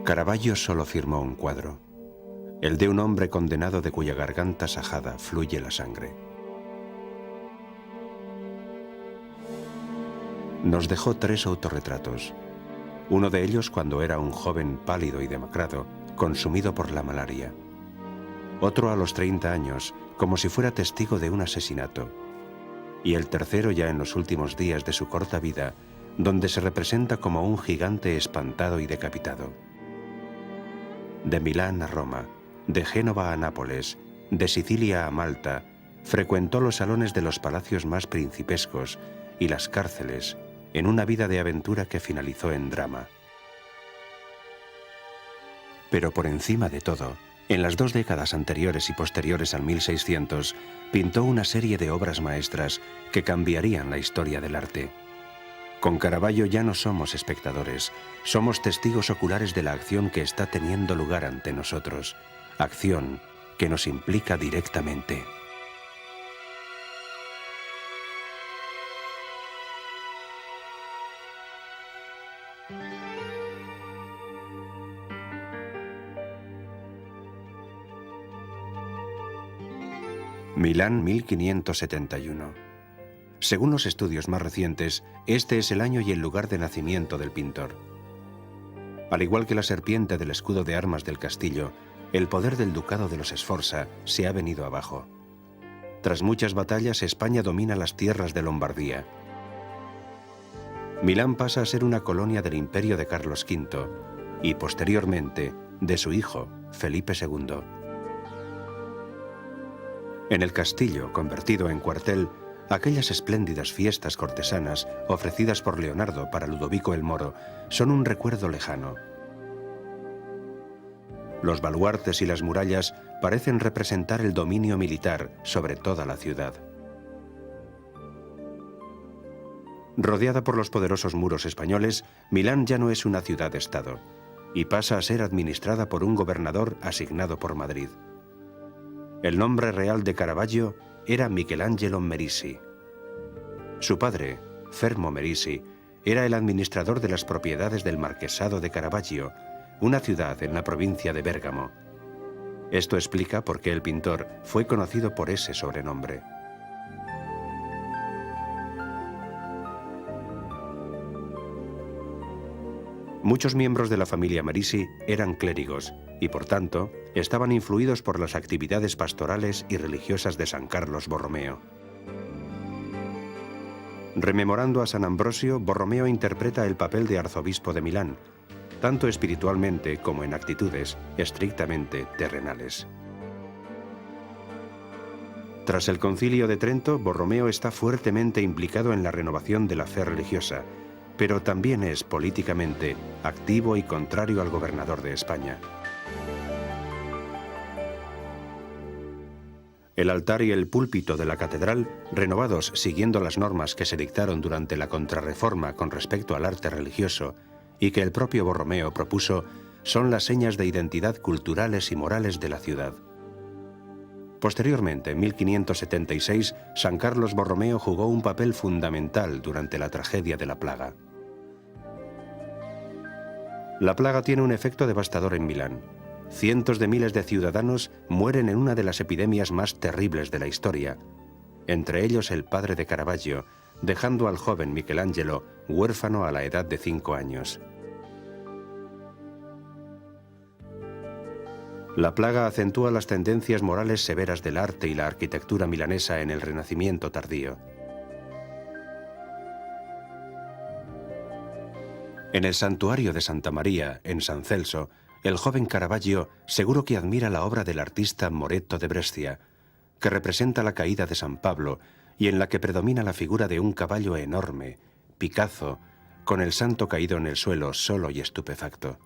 Caravaggio solo firmó un cuadro, el de un hombre condenado de cuya garganta sajada fluye la sangre. Nos dejó 3 autorretratos, uno de ellos cuando era un joven pálido y demacrado, consumido por la malaria. Otro a los 30 años, como si fuera testigo de un asesinato. Y el tercero ya en los últimos días de su corta vida, donde se representa como un gigante espantado y decapitado. De Milán a Roma, de Génova a Nápoles, de Sicilia a Malta, frecuentó los salones de los palacios más principescos y las cárceles, en una vida de aventura que finalizó en drama. Pero por encima de todo, en las 2 décadas anteriores y posteriores al 1600, pintó una serie de obras maestras que cambiarían la historia del arte. Con Caravaggio ya no somos espectadores, somos testigos oculares de la acción que está teniendo lugar ante nosotros, acción que nos implica directamente. Milán 1571. Según los estudios más recientes, este es el año y el lugar de nacimiento del pintor. Al igual que la serpiente del escudo de armas del castillo, el poder del ducado de los Sforza se ha venido abajo. Tras muchas batallas, España domina las tierras de Lombardía. Milán pasa a ser una colonia del imperio de Carlos V y, posteriormente, de su hijo, Felipe II. En el castillo, convertido en cuartel, aquellas espléndidas fiestas cortesanas ofrecidas por Leonardo para Ludovico el Moro son un recuerdo lejano. Los baluartes y las murallas parecen representar el dominio militar sobre toda la ciudad. Rodeada por los poderosos muros españoles, Milán ya no es una ciudad-estado y pasa a ser administrada por un gobernador asignado por Madrid. El nombre real de Caravaggio era Michelangelo Merisi. Su padre, Fermo Merisi, era el administrador de las propiedades del Marquesado de Caravaggio, una ciudad en la provincia de Bérgamo. Esto explica por qué el pintor fue conocido por ese sobrenombre. Muchos miembros de la familia Merisi eran clérigos y, por tanto, estaban influidos por las actividades pastorales y religiosas de San Carlos Borromeo. Rememorando a San Ambrosio, Borromeo interpreta el papel de arzobispo de Milán, tanto espiritualmente como en actitudes estrictamente terrenales. Tras el Concilio de Trento, Borromeo está fuertemente implicado en la renovación de la fe religiosa, pero también es políticamente activo y contrario al gobernador de España. El altar y el púlpito de la catedral, renovados siguiendo las normas que se dictaron durante la Contrarreforma con respecto al arte religioso y que el propio Borromeo propuso, son las señas de identidad culturales y morales de la ciudad. Posteriormente, en 1576, San Carlos Borromeo jugó un papel fundamental durante la tragedia de la plaga. La plaga tiene un efecto devastador en Milán. Cientos de miles de ciudadanos mueren en una de las epidemias más terribles de la historia, entre ellos el padre de Caravaggio, dejando al joven Michelangelo huérfano a la edad de 5 años. La plaga acentúa las tendencias morales severas del arte y la arquitectura milanesa en el Renacimiento tardío. En el santuario de Santa María, en San Celso, el joven Caravaggio seguro que admira la obra del artista Moretto de Brescia, que representa la caída de San Pablo y en la que predomina la figura de un caballo enorme, Picazo, con el santo caído en el suelo solo y estupefacto.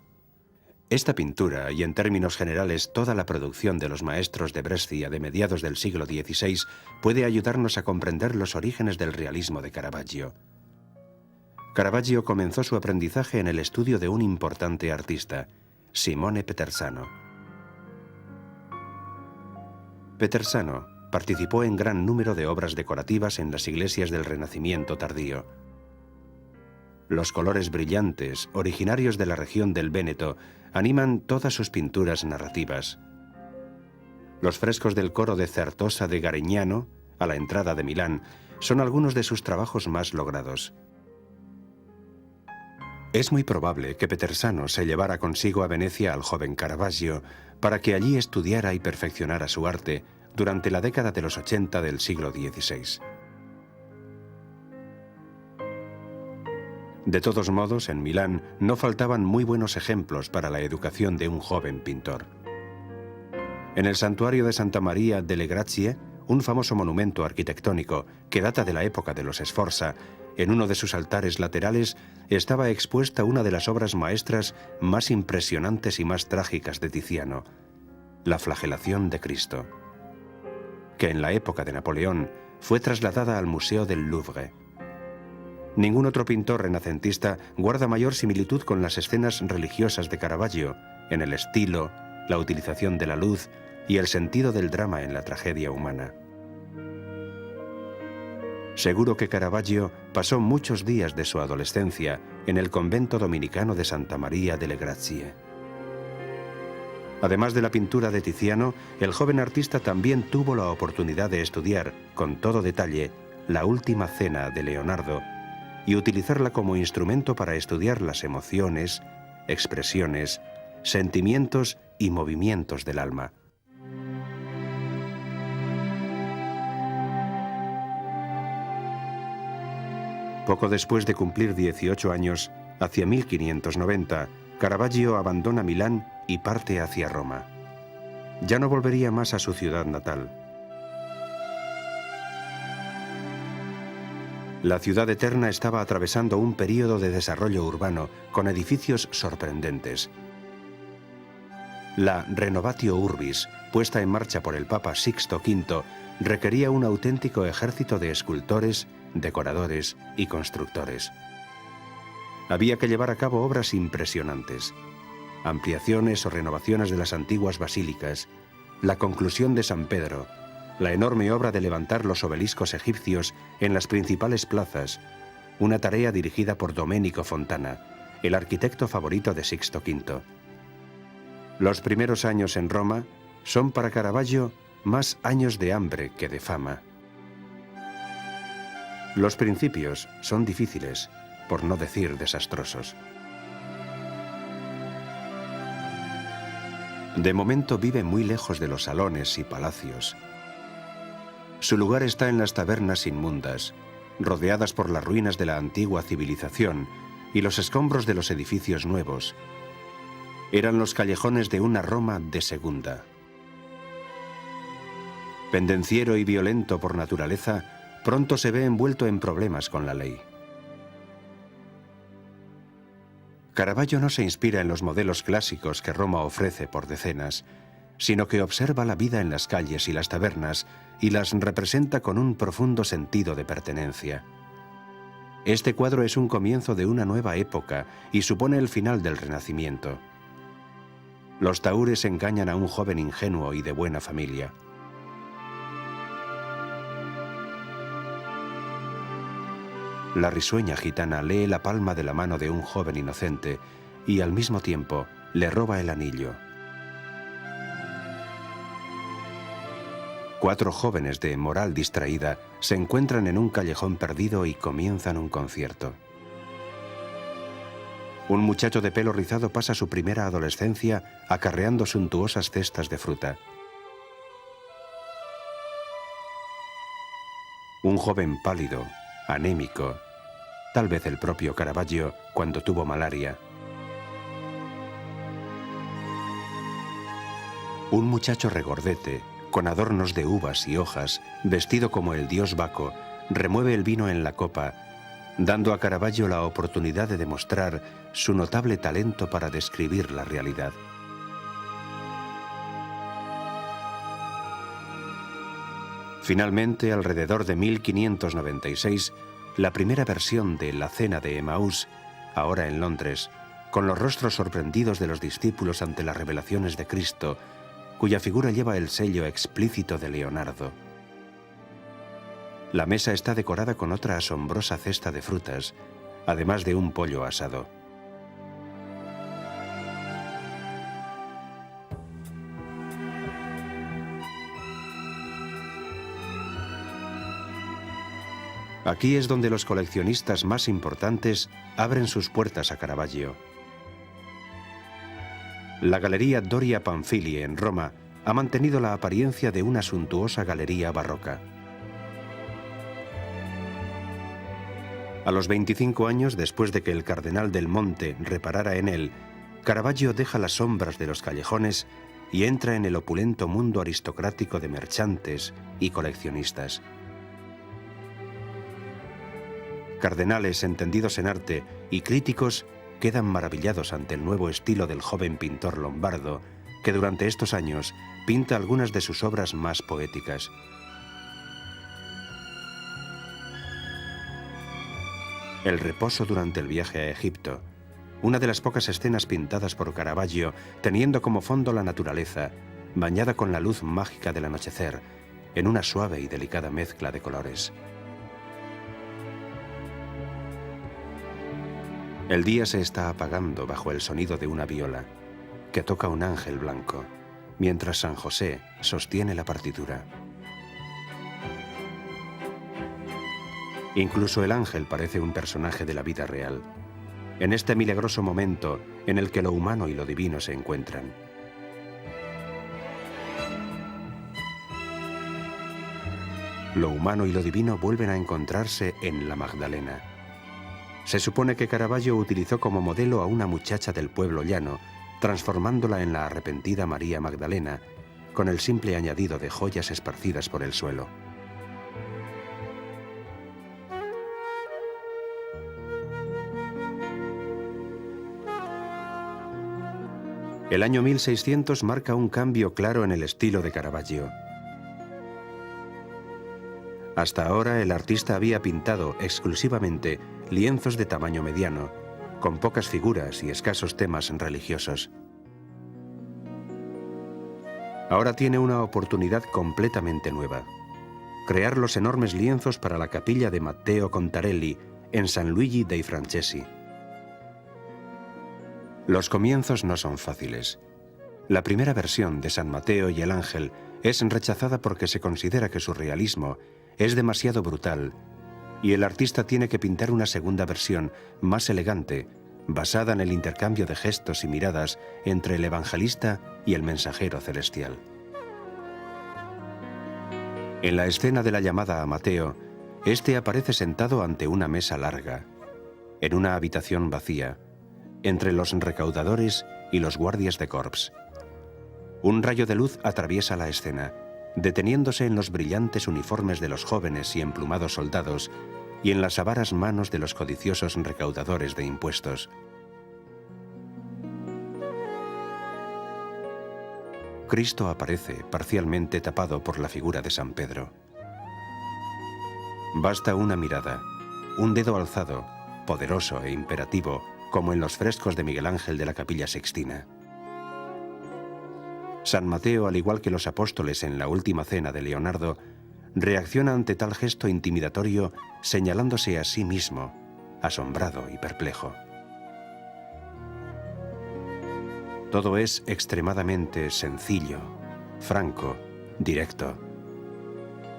Esta pintura, y en términos generales toda la producción de los maestros de Brescia de mediados del siglo XVI, puede ayudarnos a comprender los orígenes del realismo de Caravaggio. Caravaggio comenzó su aprendizaje en el estudio de un importante artista, Simone Petersano. Petersano participó en gran número de obras decorativas en las iglesias del Renacimiento tardío. Los colores brillantes, originarios de la región del Véneto, animan todas sus pinturas narrativas. Los frescos del coro de Certosa de Garignano, a la entrada de Milán, son algunos de sus trabajos más logrados. Es muy probable que Petersano se llevara consigo a Venecia al joven Caravaggio para que allí estudiara y perfeccionara su arte durante la década de los 80 del siglo XVI. De todos modos, en Milán no faltaban muy buenos ejemplos para la educación de un joven pintor. En el santuario de Santa María delle Grazie, un famoso monumento arquitectónico que data de la época de los Sforza, en uno de sus altares laterales estaba expuesta una de las obras maestras más impresionantes y más trágicas de Tiziano, la flagelación de Cristo, que en la época de Napoleón fue trasladada al Museo del Louvre. Ningún otro pintor renacentista guarda mayor similitud con las escenas religiosas de Caravaggio, en el estilo, la utilización de la luz y el sentido del drama en la tragedia humana. Seguro que Caravaggio pasó muchos días de su adolescencia en el convento dominicano de Santa María delle Grazie. Además de la pintura de Tiziano, el joven artista también tuvo la oportunidad de estudiar, con todo detalle, la Última Cena de Leonardo y utilizarla como instrumento para estudiar las emociones, expresiones, sentimientos y movimientos del alma. Poco después de cumplir 18 años, hacia 1590, Caravaggio abandona Milán y parte hacia Roma. Ya no volvería más a su ciudad natal. La ciudad eterna estaba atravesando un período de desarrollo urbano con edificios sorprendentes. La Renovatio Urbis, puesta en marcha por el Papa Sixto V, requería un auténtico ejército de escultores, decoradores y constructores. Había que llevar a cabo obras impresionantes, ampliaciones o renovaciones de las antiguas basílicas, la conclusión de San Pedro, la enorme obra de levantar los obeliscos egipcios en las principales plazas, una tarea dirigida por Domenico Fontana, el arquitecto favorito de Sixto V. Los primeros años en Roma son para Caravaggio más años de hambre que de fama. Los principios son difíciles, por no decir desastrosos. De momento vive muy lejos de los salones y palacios. Su lugar está en las tabernas inmundas, rodeadas por las ruinas de la antigua civilización y los escombros de los edificios nuevos. Eran los callejones de una Roma de segunda. Pendenciero y violento por naturaleza, pronto se ve envuelto en problemas con la ley. Caravaggio no se inspira en los modelos clásicos que Roma ofrece por decenas, sino que observa la vida en las calles y las tabernas y las representa con un profundo sentido de pertenencia. Este cuadro es un comienzo de una nueva época y supone el final del Renacimiento. Los tahúres engañan a un joven ingenuo y de buena familia. La risueña gitana lee la palma de la mano de un joven inocente y al mismo tiempo le roba el anillo. 4 jóvenes de moral distraída se encuentran en un callejón perdido y comienzan un concierto. Un muchacho de pelo rizado pasa su primera adolescencia acarreando suntuosas cestas de fruta. Un joven pálido, anémico, tal vez el propio Caravaggio cuando tuvo malaria. Un muchacho regordete, con adornos de uvas y hojas, vestido como el dios Baco, remueve el vino en la copa, dando a Caravaggio la oportunidad de demostrar su notable talento para describir la realidad. Finalmente, alrededor de 1596, la primera versión de La Cena de Emaús, ahora en Londres, con los rostros sorprendidos de los discípulos ante las revelaciones de Cristo, cuya figura lleva el sello explícito de Leonardo. La mesa está decorada con otra asombrosa cesta de frutas, además de un pollo asado. Aquí es donde los coleccionistas más importantes abren sus puertas a Caravaggio. La Galería Doria Pamphili en Roma ha mantenido la apariencia de una suntuosa galería barroca. A los 25 años, después de que el cardenal del Monte reparara en él, Caravaggio deja las sombras de los callejones y entra en el opulento mundo aristocrático de mercantes y coleccionistas. Cardenales entendidos en arte y críticos quedan maravillados ante el nuevo estilo del joven pintor lombardo, que durante estos años pinta algunas de sus obras más poéticas. El reposo durante el viaje a Egipto, una de las pocas escenas pintadas por Caravaggio teniendo como fondo la naturaleza, bañada con la luz mágica del anochecer, en una suave y delicada mezcla de colores. El día se está apagando bajo el sonido de una viola, que toca un ángel blanco, mientras San José sostiene la partitura. Incluso el ángel parece un personaje de la vida real, en este milagroso momento en el que lo humano y lo divino se encuentran. Lo humano y lo divino vuelven a encontrarse en la Magdalena. Se supone que Caravaggio utilizó como modelo a una muchacha del pueblo llano, transformándola en la arrepentida María Magdalena, con el simple añadido de joyas esparcidas por el suelo. El año 1600 marca un cambio claro en el estilo de Caravaggio. Hasta ahora el artista había pintado exclusivamente lienzos de tamaño mediano, con pocas figuras y escasos temas religiosos. Ahora tiene una oportunidad completamente nueva: crear los enormes lienzos para la capilla de Matteo Contarelli en San Luigi dei Francesi. Los comienzos no son fáciles. La primera versión de San Mateo y el Ángel es rechazada porque se considera que su realismo es demasiado brutal, y el artista tiene que pintar una segunda versión más elegante, basada en el intercambio de gestos y miradas entre el evangelista y el mensajero celestial. En la escena de la llamada a Mateo, este aparece sentado ante una mesa larga, en una habitación vacía, entre los recaudadores y los guardias de corps. Un rayo de luz atraviesa la escena, deteniéndose en los brillantes uniformes de los jóvenes y emplumados soldados y en las avaras manos de los codiciosos recaudadores de impuestos. Cristo aparece parcialmente tapado por la figura de San Pedro. Basta una mirada, un dedo alzado, poderoso e imperativo, como en los frescos de Miguel Ángel de la Capilla Sixtina. San Mateo, al igual que los apóstoles en la última cena de Leonardo, reacciona ante tal gesto intimidatorio señalándose a sí mismo, asombrado y perplejo. Todo es extremadamente sencillo, franco, directo.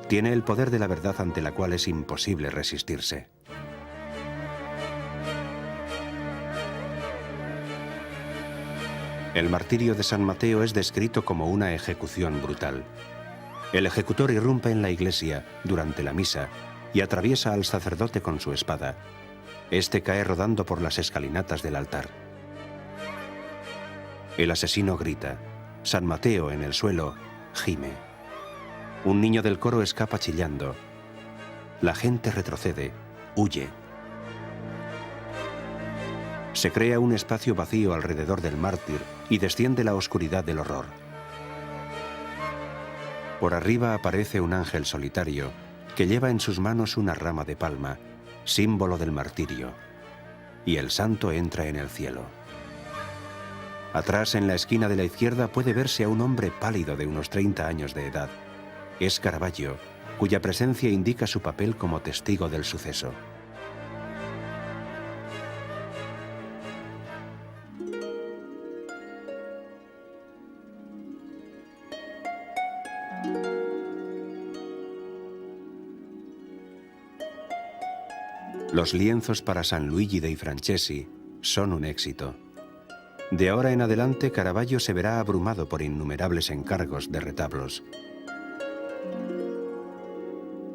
Tiene el poder de la verdad ante la cual es imposible resistirse. El martirio de San Mateo es descrito como una ejecución brutal. El ejecutor irrumpe en la iglesia durante la misa y atraviesa al sacerdote con su espada. Este cae rodando por las escalinatas del altar. El asesino grita. San Mateo, en el suelo, gime. Un niño del coro escapa chillando. La gente retrocede, huye. Se crea un espacio vacío alrededor del mártir y desciende la oscuridad del horror. Por arriba aparece un ángel solitario que lleva en sus manos una rama de palma, símbolo del martirio, y el santo entra en el cielo. Atrás, en la esquina de la izquierda, puede verse a un hombre pálido de unos 30 años de edad. Es Caravaggio, cuya presencia indica su papel como testigo del suceso. Los lienzos para San Luigi dei Francesi son un éxito. De ahora en adelante, Caravaggio se verá abrumado por innumerables encargos de retablos.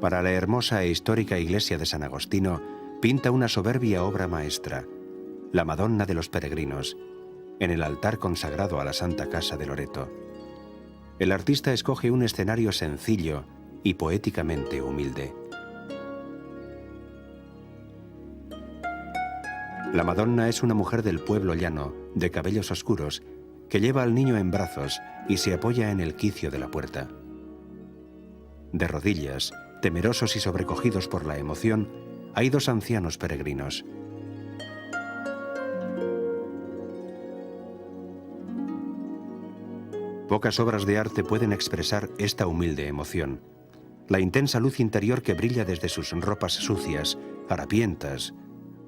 Para la hermosa e histórica iglesia de San Agostino, pinta una soberbia obra maestra, la Madonna de los Peregrinos, en el altar consagrado a la Santa Casa de Loreto. El artista escoge un escenario sencillo y poéticamente humilde. La Madonna es una mujer del pueblo llano, de cabellos oscuros, que lleva al niño en brazos y se apoya en el quicio de la puerta. De rodillas, temerosos y sobrecogidos por la emoción, hay dos ancianos peregrinos. Pocas obras de arte pueden expresar esta humilde emoción. La intensa luz interior que brilla desde sus ropas sucias, harapientas,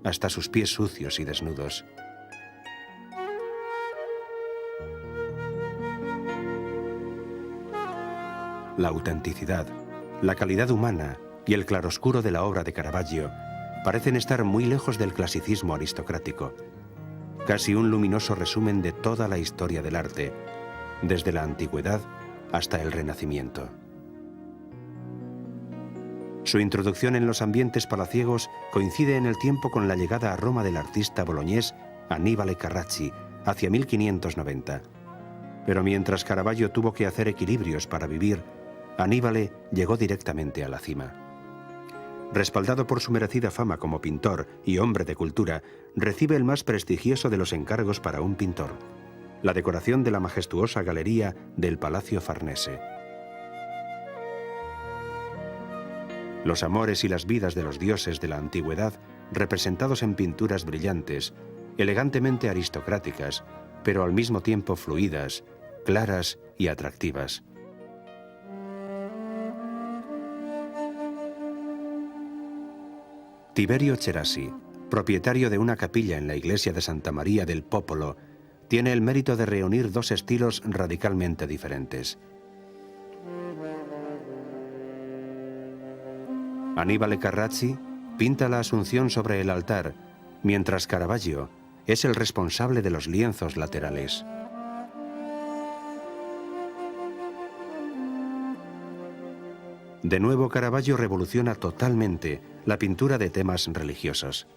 hasta sus pies sucios y desnudos. La autenticidad, la calidad humana y el claroscuro de la obra de Caravaggio parecen estar muy lejos del clasicismo aristocrático, casi un luminoso resumen de toda la historia del arte, desde la antigüedad hasta el Renacimiento. Su introducción en los ambientes palaciegos coincide en el tiempo con la llegada a Roma del artista boloñés Annibale Carracci hacia 1590. Pero mientras Caravaggio tuvo que hacer equilibrios para vivir, Annibale llegó directamente a la cima. Respaldado por su merecida fama como pintor y hombre de cultura, recibe el más prestigioso de los encargos para un pintor: la decoración de la majestuosa galería del Palacio Farnese. Los amores y las vidas de los dioses de la antigüedad, representados en pinturas brillantes, elegantemente aristocráticas, pero al mismo tiempo fluidas, claras y atractivas. Tiberio Cherasi, propietario de una capilla en la iglesia de Santa María del Popolo, tiene el mérito de reunir dos estilos radicalmente diferentes. Annibale Carracci pinta la Asunción sobre el altar, mientras Caravaggio es el responsable de los lienzos laterales. De nuevo, Caravaggio revoluciona totalmente la pintura de temas religiosos.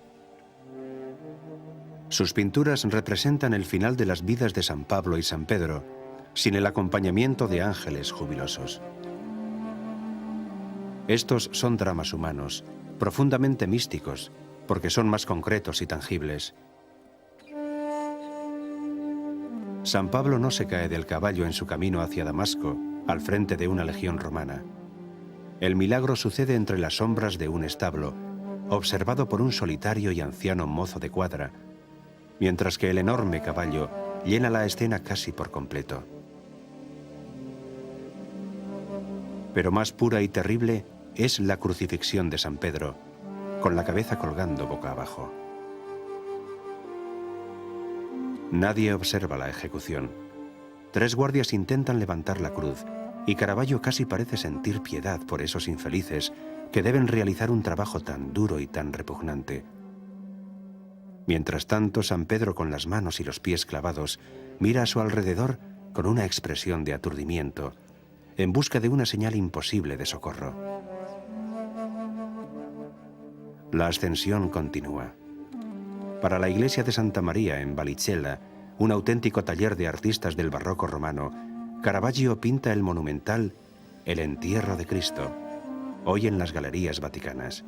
Sus pinturas representan el final de las vidas de San Pablo y San Pedro, sin el acompañamiento de ángeles jubilosos. Estos son dramas humanos, profundamente místicos, porque son más concretos y tangibles. San Pablo no se cae del caballo en su camino hacia Damasco, al frente de una legión romana. El milagro sucede entre las sombras de un establo, observado por un solitario y anciano mozo de cuadra, mientras que el enorme caballo llena la escena casi por completo. Pero más pura y terrible es la crucifixión de San Pedro, con la cabeza colgando boca abajo. Nadie observa la ejecución. 3 guardias intentan levantar la cruz, y Caravaggio casi parece sentir piedad por esos infelices que deben realizar un trabajo tan duro y tan repugnante. Mientras tanto, San Pedro, con las manos y los pies clavados, mira a su alrededor con una expresión de aturdimiento, en busca de una señal imposible de socorro. La ascensión continúa. Para la iglesia de Santa María en Vallicella, un auténtico taller de artistas del barroco romano, Caravaggio pinta el monumental El entierro de Cristo, hoy en las galerías vaticanas.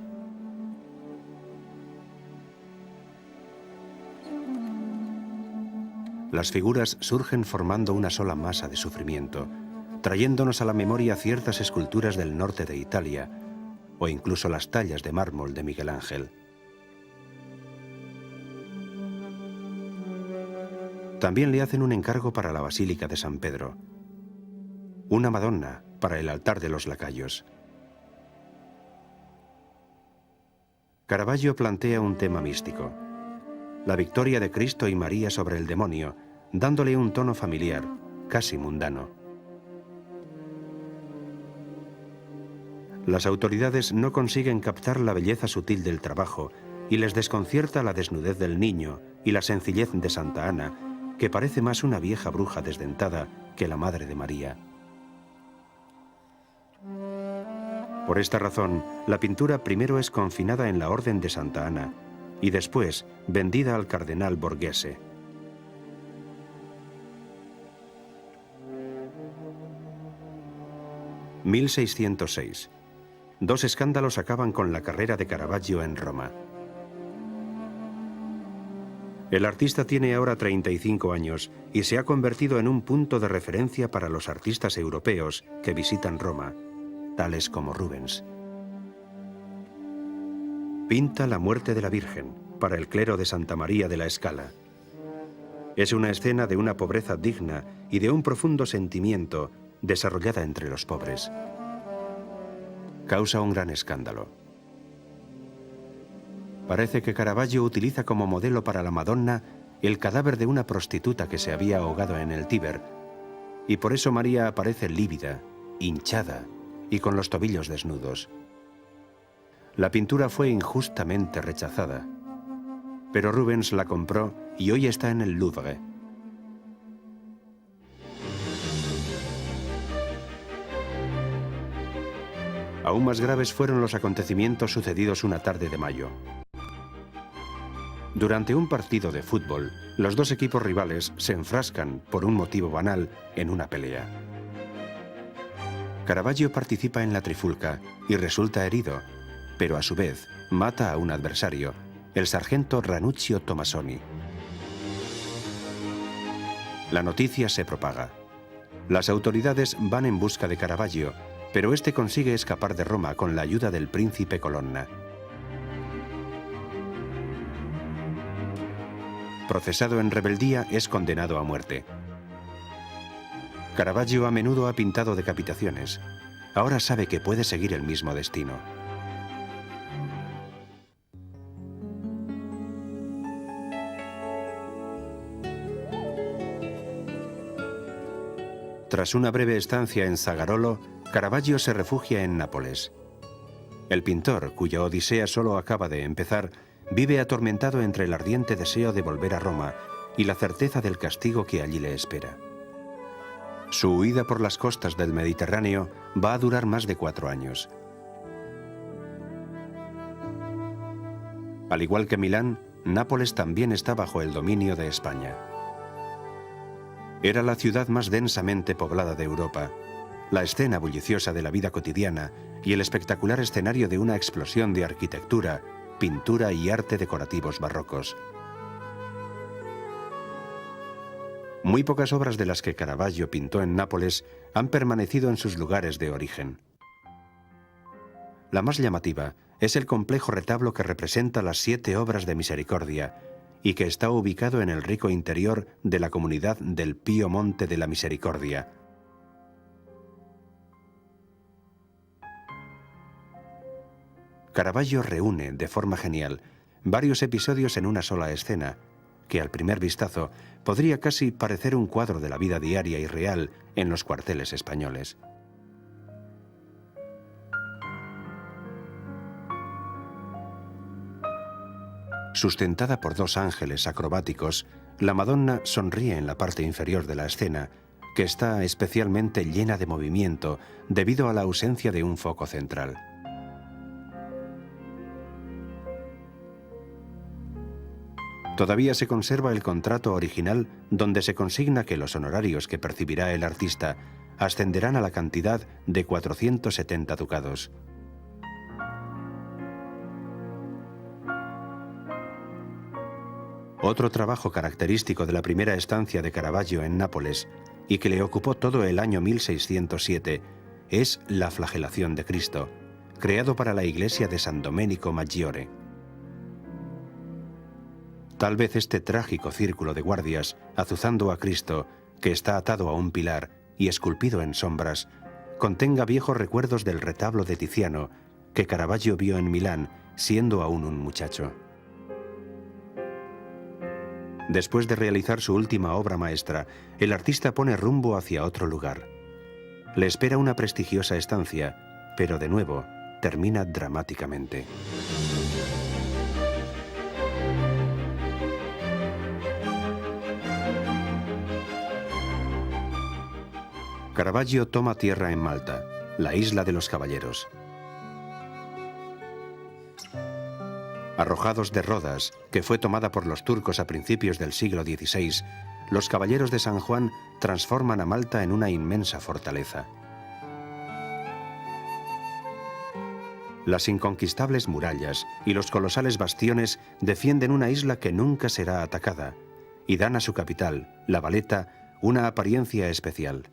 Las figuras surgen formando una sola masa de sufrimiento, trayéndonos a la memoria ciertas esculturas del norte de Italia, o incluso las tallas de mármol de Miguel Ángel. También le hacen un encargo para la Basílica de San Pedro, una Madonna para el altar de los lacayos. Caravaggio plantea un tema místico: la victoria de Cristo y María sobre el demonio, dándole un tono familiar, casi mundano. Las autoridades no consiguen captar la belleza sutil del trabajo y les desconcierta la desnudez del niño y la sencillez de Santa Ana, que parece más una vieja bruja desdentada que la Madre de María. Por esta razón, la pintura primero es confinada en la Orden de Santa Ana y después vendida al cardenal Borghese. (1606). Dos escándalos acaban con la carrera de Caravaggio en Roma. El artista tiene ahora 35 años y se ha convertido en un punto de referencia para los artistas europeos que visitan Roma, tales como Rubens. Pinta la muerte de la Virgen para el clero de Santa María de la Scala. Es una escena de una pobreza digna y de un profundo sentimiento desarrollada entre los pobres. Causa un gran escándalo. Parece que Caravaggio utiliza como modelo para la Madonna el cadáver de una prostituta que se había ahogado en el Tíber, y por eso María aparece lívida, hinchada y con los tobillos desnudos. La pintura fue injustamente rechazada, pero Rubens la compró y hoy está en el Louvre. Aún más graves fueron los acontecimientos sucedidos una tarde de mayo. Durante un partido de fútbol, los dos equipos rivales se enfrascan, por un motivo banal, en una pelea. Caravaggio participa en la trifulca y resulta herido, pero a su vez mata a un adversario, el sargento Ranuccio Tomasoni. La noticia se propaga. Las autoridades van en busca de Caravaggio, pero este consigue escapar de Roma con la ayuda del príncipe Colonna. Procesado en rebeldía, es condenado a muerte. Caravaggio a menudo ha pintado decapitaciones. Ahora sabe que puede seguir el mismo destino. Tras una breve estancia en Zagarolo, Caravaggio se refugia en Nápoles. El pintor, cuya odisea solo acaba de empezar, vive atormentado entre el ardiente deseo de volver a Roma y la certeza del castigo que allí le espera. Su huida por las costas del Mediterráneo va a durar más de 4 años. Al igual que Milán, Nápoles también está bajo el dominio de España. Era la ciudad más densamente poblada de Europa, la escena bulliciosa de la vida cotidiana y el espectacular escenario de una explosión de arquitectura, pintura y arte decorativos barrocos. Muy pocas obras de las que Caravaggio pintó en Nápoles han permanecido en sus lugares de origen. La más llamativa es el complejo retablo que representa las 7 obras de misericordia y que está ubicado en el rico interior de la comunidad del Pío Monte de la Misericordia. Caravaggio reúne, de forma genial, varios episodios en una sola escena, que al primer vistazo podría casi parecer un cuadro de la vida diaria y real en los cuarteles españoles. Sustentada por 2 ángeles acrobáticos, la Madonna sonríe en la parte inferior de la escena, que está especialmente llena de movimiento debido a la ausencia de un foco central. Todavía se conserva el contrato original donde se consigna que los honorarios que percibirá el artista ascenderán a la cantidad de 470 ducados. Otro trabajo característico de la primera estancia de Caravaggio en Nápoles, y que le ocupó todo el año 1607, es La flagelación de Cristo, creado para la iglesia de San Domenico Maggiore. Tal vez este trágico círculo de guardias, azuzando a Cristo, que está atado a un pilar y esculpido en sombras, contenga viejos recuerdos del retablo de Tiziano, que Caravaggio vio en Milán, siendo aún un muchacho. Después de realizar su última obra maestra, el artista pone rumbo hacia otro lugar. Le espera una prestigiosa estancia, pero de nuevo, termina dramáticamente. Caravaggio toma tierra en Malta, la isla de los caballeros. Arrojados de Rodas, que fue tomada por los turcos a principios del siglo XVI, los caballeros de San Juan transforman a Malta en una inmensa fortaleza. Las inconquistables murallas y los colosales bastiones defienden una isla que nunca será atacada y dan a su capital, La Valeta, una apariencia especial.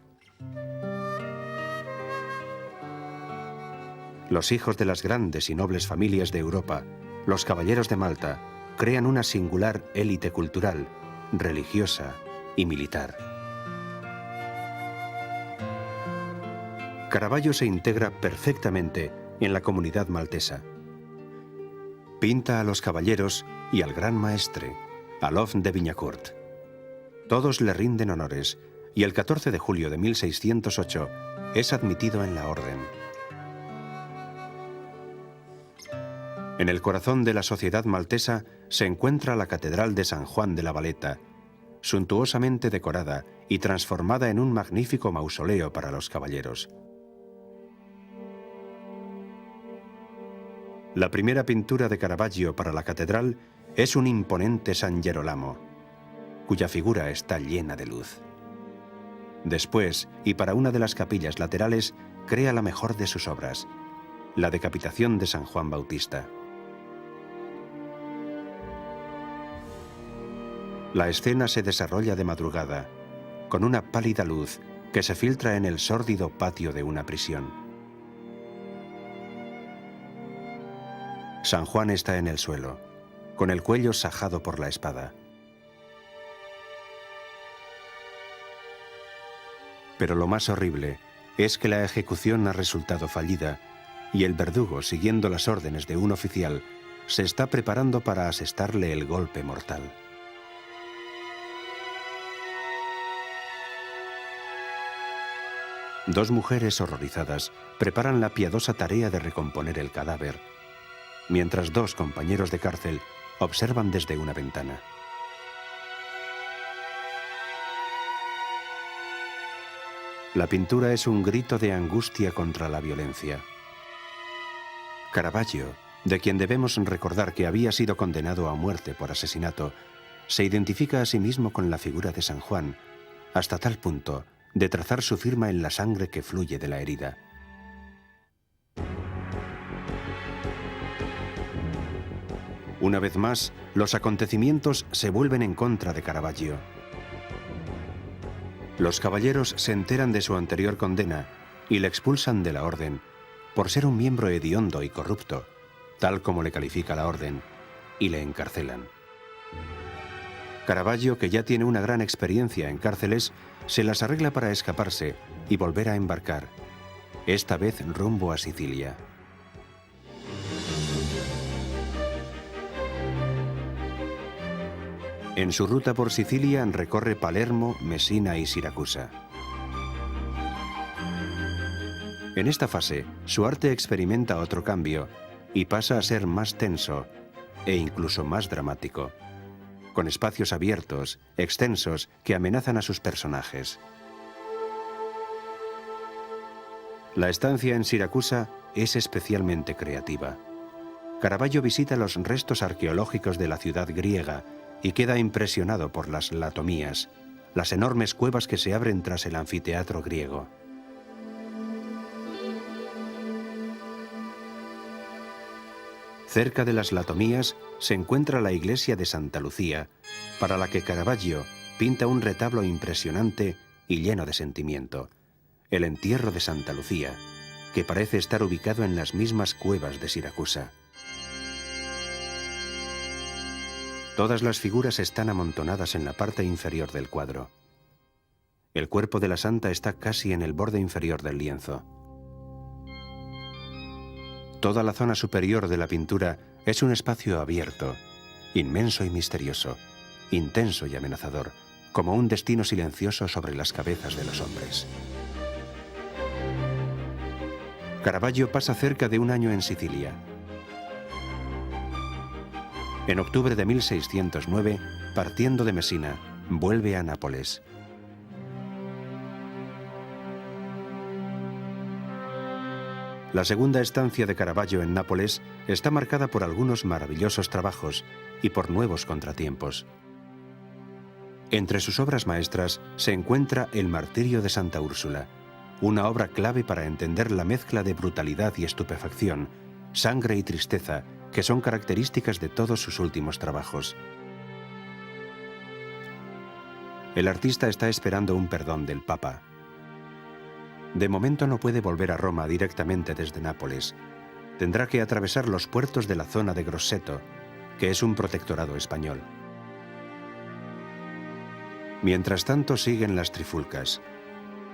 Los hijos de las grandes y nobles familias de Europa, los caballeros de Malta, crean una singular élite cultural, religiosa y militar. Caravaggio se integra perfectamente en la comunidad maltesa. Pinta a los caballeros y al gran maestre, Alof de Vignacourt. Todos le rinden honores y el 14 de julio de 1608 es admitido en la orden. En el corazón de la sociedad maltesa se encuentra la Catedral de San Juan de la Valeta, suntuosamente decorada y transformada en un magnífico mausoleo para los caballeros. La primera pintura de Caravaggio para la catedral es un imponente San Gerolamo, cuya figura está llena de luz. Después, y para una de las capillas laterales, crea la mejor de sus obras, la decapitación de San Juan Bautista. La escena se desarrolla de madrugada, con una pálida luz que se filtra en el sórdido patio de una prisión. San Juan está en el suelo, con el cuello sajado por la espada. Pero lo más horrible es que la ejecución ha resultado fallida y el verdugo, siguiendo las órdenes de un oficial, se está preparando para asestarle el golpe mortal. Dos mujeres horrorizadas preparan la piadosa tarea de recomponer el cadáver, mientras dos compañeros de cárcel observan desde una ventana. La pintura es un grito de angustia contra la violencia. Caravaggio, de quien debemos recordar que había sido condenado a muerte por asesinato, se identifica a sí mismo con la figura de San Juan, hasta tal punto de trazar su firma en la sangre que fluye de la herida. Una vez más, los acontecimientos se vuelven en contra de Caravaggio. Los caballeros se enteran de su anterior condena y le expulsan de la orden por ser un miembro hediondo y corrupto, tal como le califica la orden, y le encarcelan. Caravaggio, que ya tiene una gran experiencia en cárceles, se las arregla para escaparse y volver a embarcar, esta vez rumbo a Sicilia. En su ruta por Sicilia recorre Palermo, Mesina y Siracusa. En esta fase, su arte experimenta otro cambio y pasa a ser más tenso e incluso más dramático, con espacios abiertos, extensos, que amenazan a sus personajes. La estancia en Siracusa es especialmente creativa. Caravaggio visita los restos arqueológicos de la ciudad griega y queda impresionado por las latomías, las enormes cuevas que se abren tras el anfiteatro griego. Cerca de las latomías se encuentra la iglesia de Santa Lucía, para la que Caravaggio pinta un retablo impresionante y lleno de sentimiento, el entierro de Santa Lucía, que parece estar ubicado en las mismas cuevas de Siracusa. Todas las figuras están amontonadas en la parte inferior del cuadro. El cuerpo de la santa está casi en el borde inferior del lienzo. Toda la zona superior de la pintura es un espacio abierto, inmenso y misterioso, intenso y amenazador, como un destino silencioso sobre las cabezas de los hombres. Caravaggio pasa cerca de un año en Sicilia. En octubre de 1609, partiendo de Mesina, vuelve a Nápoles. La segunda estancia de Caravaggio en Nápoles está marcada por algunos maravillosos trabajos y por nuevos contratiempos. Entre sus obras maestras se encuentra El martirio de Santa Úrsula, una obra clave para entender la mezcla de brutalidad y estupefacción, sangre y tristeza que son características de todos sus últimos trabajos. El artista está esperando un perdón del Papa. De momento no puede volver a Roma directamente desde Nápoles. Tendrá que atravesar los puertos de la zona de Grosseto, que es un protectorado español. Mientras tanto siguen las trifulcas.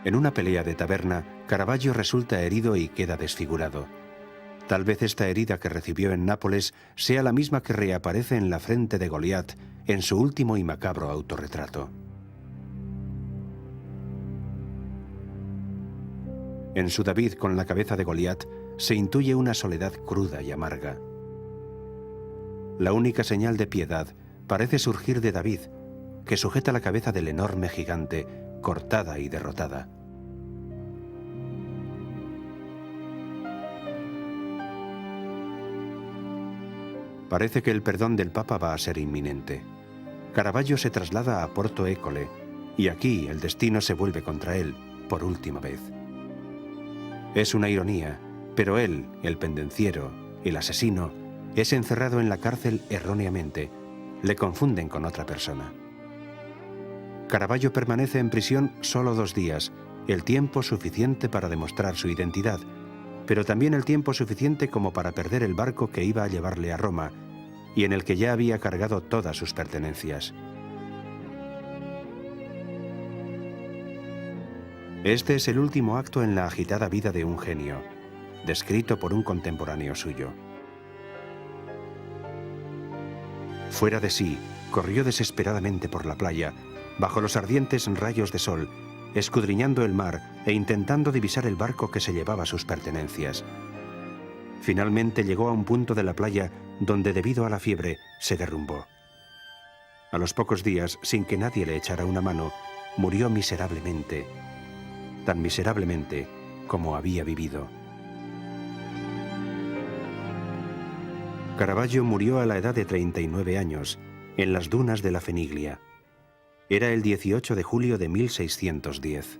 En una pelea de taberna, Caravaggio resulta herido y queda desfigurado. Tal vez esta herida que recibió en Nápoles sea la misma que reaparece en la frente de Goliat en su último y macabro autorretrato. En su David con la cabeza de Goliat se intuye una soledad cruda y amarga. La única señal de piedad parece surgir de David, que sujeta la cabeza del enorme gigante, cortada y derrotada. Parece que el perdón del Papa va a ser inminente. Caravaggio se traslada a Porto École, y aquí el destino se vuelve contra él, por última vez. Es una ironía, pero él, el pendenciero, el asesino, es encerrado en la cárcel erróneamente. Le confunden con otra persona. Caravaggio permanece en prisión solo 2 días, el tiempo suficiente para demostrar su identidad, pero también el tiempo suficiente como para perder el barco que iba a llevarle a Roma y en el que ya había cargado todas sus pertenencias. Este es el último acto en la agitada vida de un genio, descrito por un contemporáneo suyo. Fuera de sí, corrió desesperadamente por la playa, bajo los ardientes rayos de sol, escudriñando el mar e intentando divisar el barco que se llevaba sus pertenencias. Finalmente llegó a un punto de la playa donde, debido a la fiebre, se derrumbó. A los pocos días, sin que nadie le echara una mano, murió miserablemente, tan miserablemente como había vivido. Caravaggio murió a la edad de 39 años, en las dunas de la Feniglia. Era el 18 de julio de 1610.